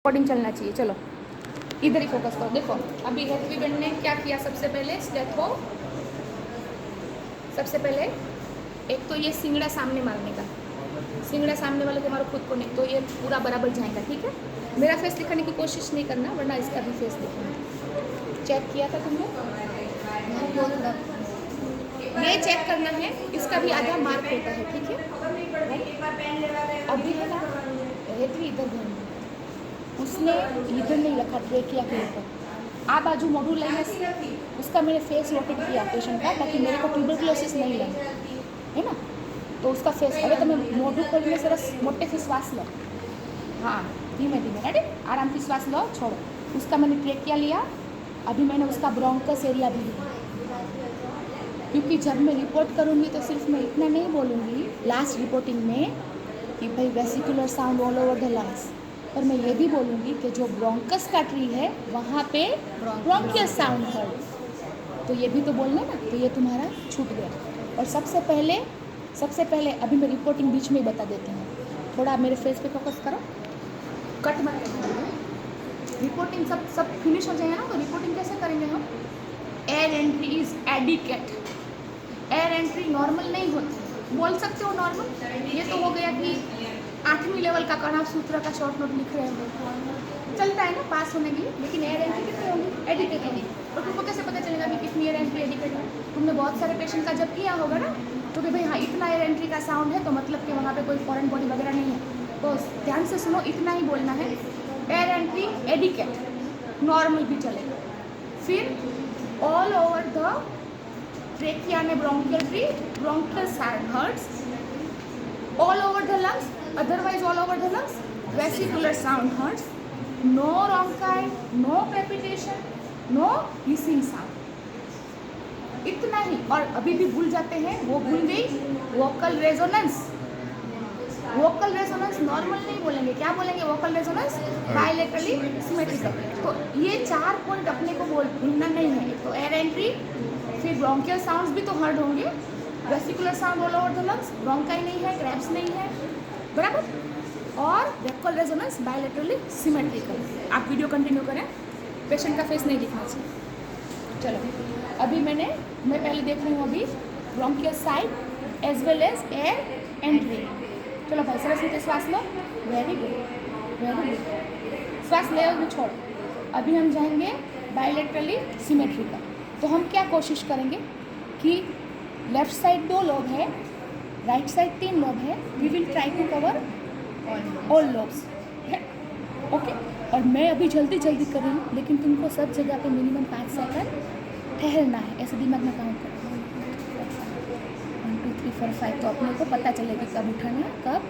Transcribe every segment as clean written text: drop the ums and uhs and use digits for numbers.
Recording चलना चाहिए। चलो इधर ही फोकस करो। देखो अभी हेतवी बहन ने क्या किया, सबसे पहले स्टेप हो, सबसे पहले एक तो ये सिंगड़ा सामने मारने का, सिंगड़ा सामने वाले तुम्हारा खुद को नहीं, तो ये पूरा बराबर जाएगा, ठीक है। मेरा फेस दिखाने की कोशिश नहीं करना, वरना इसका भी फेस दिखाना। चेक किया था तुमने, ये चेक करना है, इसका भी आधा मार्क होता है, ठीक है। अभी है ना हेतवी इधर ध्यान दो, उसने इधर नहीं रखा ट्रेकिया के ऊपर, आ बाजू मॉड्यूल लेने से उसका मैंने फेस रोटेट किया पेशेंट का, ताकि मेरे को ट्यूबरक्लोसिस नहीं लगे, है ना। तो उसका फेस હવે તમે મોઢું ખોલીને સરસ મોટેથી શ્વાસ લો, हाँ धीमे धीमे, रेडी, आराम से श्वास लो, छोड़ो। उसका मैंने ट्रेकिया लिया, अभी मैंने उसका ब्रोंकस एरिया भी लिया, क्योंकि जब मैं रिपोर्ट करूँगी तो सिर्फ मैं इतना नहीं बोलूँगी लास्ट रिपोर्टिंग में कि भाई vesicular sound all over the lungs, पर मैं ये भी बोलूँगी कि जो ब्रोंकस का ट्री है वहाँ पे ब्रोंकियल साउंड है, तो ये भी तो बोलना ना, तो ये तुम्हारा छूट गया। और सबसे पहले अभी मैं रिपोर्टिंग बीच में ही बता देती हूँ, थोड़ा मेरे फेस पे फोकस करो, कट मत करो। रिपोर्टिंग सब फिनिश हो जाएगा ना, तो रिपोर्टिंग कैसे करेंगे हम, air entry is adequate, air entry normal नहीं होती, बोल सकते हो नॉर्मल, ये तो हो गया कि 8वीं लेवल का कणाव सूत्र का शॉर्ट नोट लिख रहे हो, चलता है ना पास होने के लिए, लेकिन एयर एंट्री कितनी होगी, एडिकेट होगी। और तुमको कैसे पता चलेगा कि कितनी एयर एंट्री एडिकेट है, तुमने बहुत सारे पेशेंट का जब किया होगा ना, तो कि भाई हाँ इतना एयर एंट्री का साउंड है, तो मतलब कि वहाँ पे कोई फॉरेन बॉडी वगैरह नहीं है, तो ध्यान से सुनो, इतना ही बोलना है, एयर एंट्री एडिकेट, नॉर्मल भी चलेगा। फिर ऑल ओवर द ट्रेकिया में bronchial tree, bronchial sound hurts, all over the lungs, otherwise all over the lungs, vesicular sound hurts, no rhonchi, no palpitation, no hissing sound, इतना ही। और अभी भी भूल जाते हैं, वो भूल गई vocal resonance, vocal resonance normal नहीं बोलेंगे, क्या बोलेंगे, वोकल रेजोनेंस बायलेटरली सिमेट्रिकल। तो ये 4 पॉइंट अपने को भूलना नहीं है, तो एयर एंट्री, फिर ब्रोंकियल साउंड्स भी तो हर्ड होंगे, vesicular sound all over the lungs, bronchi नहीं है, क्रैम्प्स नहीं है, बराबर, और वोकल रेजोनेंस बायलेटरली सिमेट्रिकल। आप वीडियो कंटिन्यू करें, पेशेंट का फेस नहीं दिखना चाहिए। चलो अभी मैं पहले देख रही हूँ अभी bronchial side as well as air entry. चलो भाई सरस नीचे श्वास लो, वेरी गुड वेरी गुड, श्वास ले और छोड़ो। अभी हम जाएंगे बायलेटरली सिमेट्रिकल। तो हम क्या कोशिश करेंगे कि लेफ्ट साइड 2 लोब है, राइट साइड 3 लोब है, we will try to cover all lobes, okay. और मैं अभी जल्दी कर रही हूँ, लेकिन तुमको सब जगह पे मिनिमम 5 सेकंड ठहरना है, ऐसे दिमाग में काउंट करो, 1 2 3 4 5, तो अपने को पता चलेगा कब उठाना है कब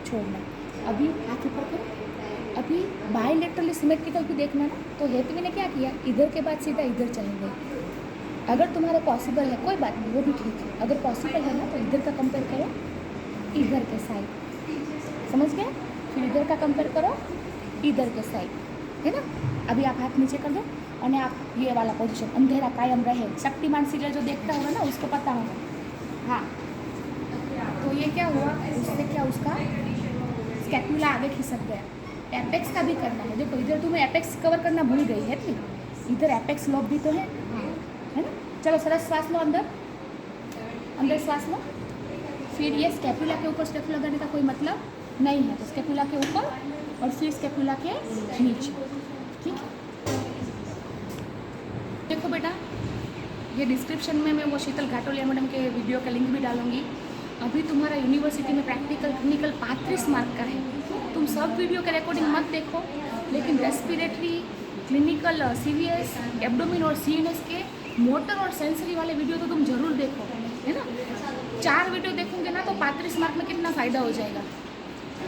छोड़ना है। अभी हाथ ऊपर करो। अभी बायलेटरली सिमेट्रिकल भी देखना ना, तो हेतवी ने क्या किया, इधर के बाद सीधा इधर चले गए। अगर तुम्हारा पॉसिबल है कोई बात नहीं, वो भी ठीक है, अगर पॉसिबल है ना तो इधर का कंपेयर करो इधर के साइड, समझ गए, फिर इधर का कंपेयर करो इधर के साइड, है ना। अभी आप हाथ नीचे कर दो, और आप ये वाला पोजीशन, अंधेरा कायम रहे, शक्तिमान सीरियल जो देखता होगा ना उसको पता होगा, हाँ। तो ये क्या हुआ, उससे क्या उसका स्कैपुला आगे खिसक गया। एपेक्स का भी करना है, देखो इधर तुम्हें एपेक्स कवर करना भूल गई है, इधर एपेक्स लोब भी तो है ना। चलो सरस श्वास लो, अंदर श्वास लो। फिर ये स्कैपुला के ऊपर स्टेप लगाने का कोई मतलब नहीं है, तो स्कैपुला के ऊपर और फिर स्कैपुला के नीचे, ठीक है। देखो बेटा, ये डिस्क्रिप्शन में मैं वो शीतल घाटोलिया मैडम के वीडियो का लिंक भी डालूंगी। अभी तुम्हारा यूनिवर्सिटी में प्रैक्टिकल क्लिनिकल 35 मार्क का है, तुम सब वीडियो का रिकॉर्डिंग मत देखो, लेकिन रेस्पिरेटरी, क्लिनिकल, सीवीएस, एब्डोमिन और सीएनएस के मोटर और सेंसरी वाले वीडियो तो तुम जरूर देखो, है ना। 4 वीडियो देखोगे ना तो 35 मार्क में कितना फ़ायदा हो जाएगा।